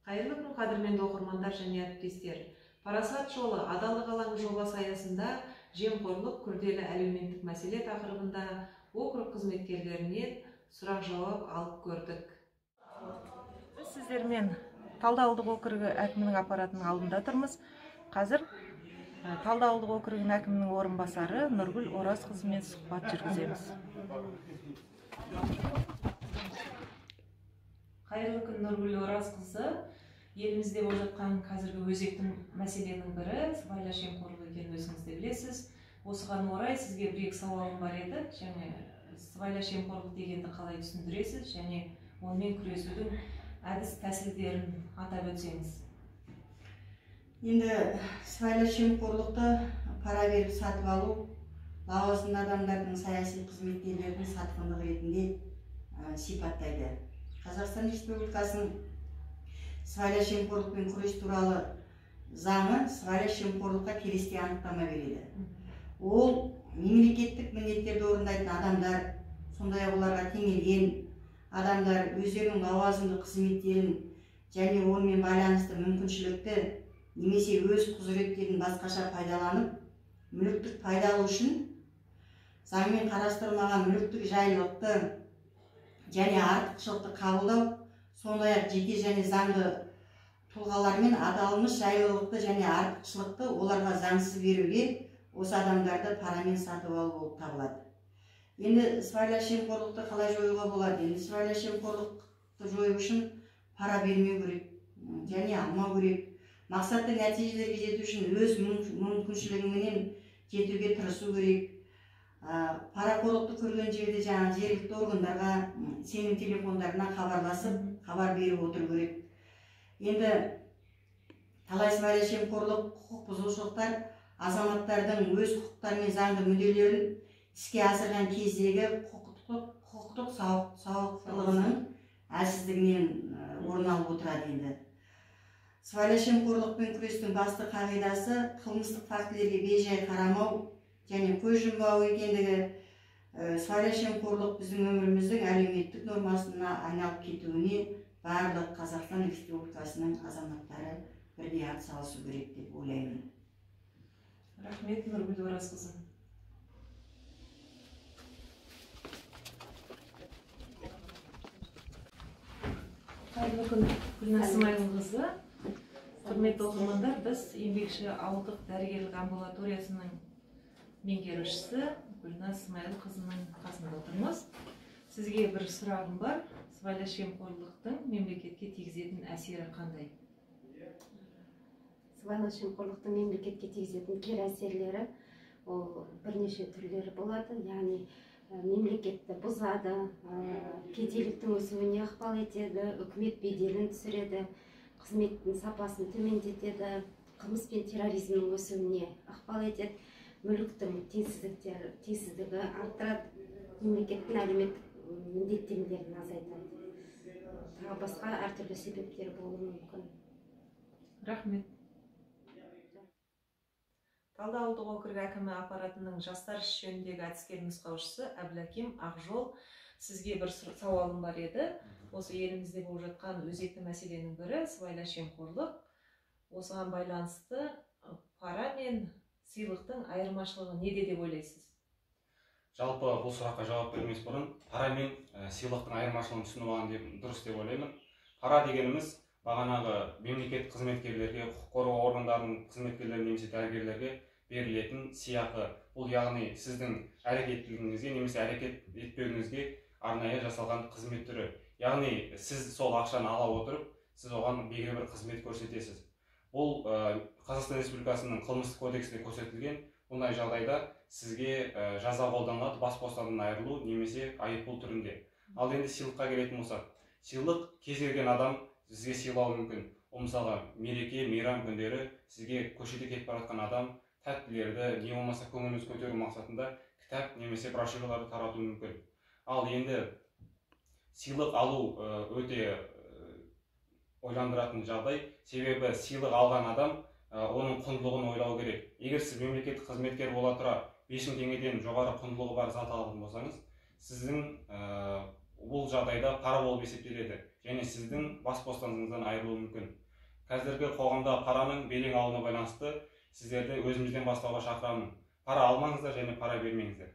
Қайырлы күн, қадірменді оқырмандар және әріптестер. Парасат жолы адалдық алаңы жобасы аясында жемқорлық күрделі әлеуметтік мәселе тақырыбында округ қызметкерлерінен сұрақ-жауап алып көрдік. Біз сіздермен Талды ауылдық округі әкімінің аппаратының алдында тұрмыз. Қазір Талды ауылдық округінің әкімінің орынбасары Нұргүл Оразқызымен сұхбат жүргіземіз. Қайырлы күн, Нұргүл Оразқызы. Елімізде болып жатқан қазіргі өзекті мәселенің бірі сыбайлас жемқорлық екенін өзіңіз де білесіз. Осыған орай сізге бір-екі сауалым бар еді. Және сыбайлас жемқорлық дегенді қалай түсіндіресіз және онымен күресудің әдіс тәсілдерін атап өтсеңіз. Енді сыбайлас жемқорлықты пара беріп сатып алу, лауазымды адамдардың, саяси қызметкерлердің сатқындығы ретінде сипаттайды. Қазақстан Республикасының сыбайлас жемқорлықпен күрес туралы заңы сыбайлас жемқорлыққа келесідей анықтама береді. Ол мемлекеттік міндеттерді орындайтын адамдар, сондай-ақ оларға теңелген адамдар өздерінің лауазымды қызметтерін және онымен байланысты мүмкіншілікті немесе өз құзыреттерін басқаша пайдаланып, мүліктік пайда алу үшін заңмен қарастырылмаған мүліктік жайлылықты және артықшылықты қабылдау, сондай-ақ жеке және заңды тұлғалармен аталмыш жайлылықты және артықшылықты оларға заңсыз беруге осы адамдарды парамен сатып алу болып табылады. Енді сыбайлас жемқорлықты қалай жоюға болады? Енді сыбайлас жемқорлықты жою үшін пара бермеу керек және алмау керек. Мақсатты нәтижелерге жету үшін өз мүмкіншілігіменен жетуге тырысу керек. Парақорлықты көрген жерде жаңа жергілікті органдарға, сенім телефондарына хабарласып, хабар беріп отыру керек. Енді талай сыбайлас жемқорлық, құқық бұзушылықтар азаматтардың өз құқықтары мен заңды мүдделерін іске асырған кездегі құқықтық сауаттылығының әлсіздігінен орын алып отырады. Енді сыбайлас жемқорлықпен күрестің басты қағидасы қылмыстық фактілерге бей-жай қарамау және көз жұмбау екендігі. Сыбайлас жемқорлық біздің өміріміздің әлеуметтік нормасына айналып кетуіне барлық Қазақстан Республикасының азаматтары бірдей атсалысу керек деп ойлаймын. Рахмет, Нұргүл Оразқызы. Қайырлы күн, Гүлназ Смайылқызы. Құрметті оқырмандар, біз еңбекші ауылдық дәрігерлік амбулаториясының меңгерушісі Гүлназ Смайылқызының қасында отырмыз. Сізге бір сұрағым бар. Сыбайлас жемқорлықтың мемлекетке тигізетін әсері қандай? Сыбайлас жемқорлықтың мемлекетке тигізетін кері әсерлері ол бірнеше түрлері болады. Яғни мемлекетті бұзады, кедейліктің өсуіне ықпал етеді, үкімет беделін түсіреді, қызметтің сапасын төмендетеді, қылмыс пен терроризмнің өсуіне ықпал етеді, мүліктің теңсіздігі арттырады, мемлекеттің әлеуметтік міндеттемелерін азайтады. Тағы басқа әртүрлі себептер болуы мүмкін. Рахмет. Талды ауылдық округ әкімі аппаратының жастар іс жөніндегі әдіскер нұсқаушысы Әбіләкем Ақжол, сізге бір сауалым бар еді. Осы елімізде болып жатқан өзекті мәселенің бірі сыбайлас жемқорлық. Осыған байланысты пара мен сыйлықтың айырмашылығы неде деп ойлайсыз? Жалпы бұл сұраққа жауап бермес бұрын пара мен сыйлықтың айырмашылығын түсініп алған дұрыс деп ойлаймын. Пара дегеніміз бағанағы мемлекет қызметкерлерге, құқық қорғау органдарының қызметкерлеріне немесе дәрігерлерге берілетін сыйақы. Бұл яғни сіздің әрекеттілігіңізге немесе әрекет етпеуіңізге арнайы жасалған қызмет түрі. Яғни сіз сол ақшаны ала отырып, сіз оған белгілі бір қызмет көрсетесіз. Бұл Қазақстан Республикасының қылмыстық кодексінде көрсетілген. Бұндай жағдайда сізге жаза қолданылады, бас бостандығынан айырылу немесе айыппұл түрінде. Ал енді сыйлыққа келетін болсақ, сыйлық кез келген адам сізге сыйлауы мүмкін. Ол мысалға мереке, мейрам күндері сізге көшеде кетіп бара жатқан адам тәттілерді, не болмаса көңіліңіз көтеру мақсатында кітап немесе брошюраларды тарату мүмкін. Ал енді сыйлық алу өте ойландыратын жағдай, себебі сыйлық алған адам оның құндылығын ойлау керек. Егер сіз мемлекеттік қызметкер бола тұра 5000 теңгеден жоғары құндылығы бар зат алатын болсаңыз, сіздің бұл бұл жағдайда пара болып есептеледі және сіздің бас бостандығыңыздан айырылуы мүмкін. Қазіргі қоғамда параның белең алуына байланысты сіздерді өзімізден бастауға шақырамын. Пара алмаңыздар және пара бермеңіздер.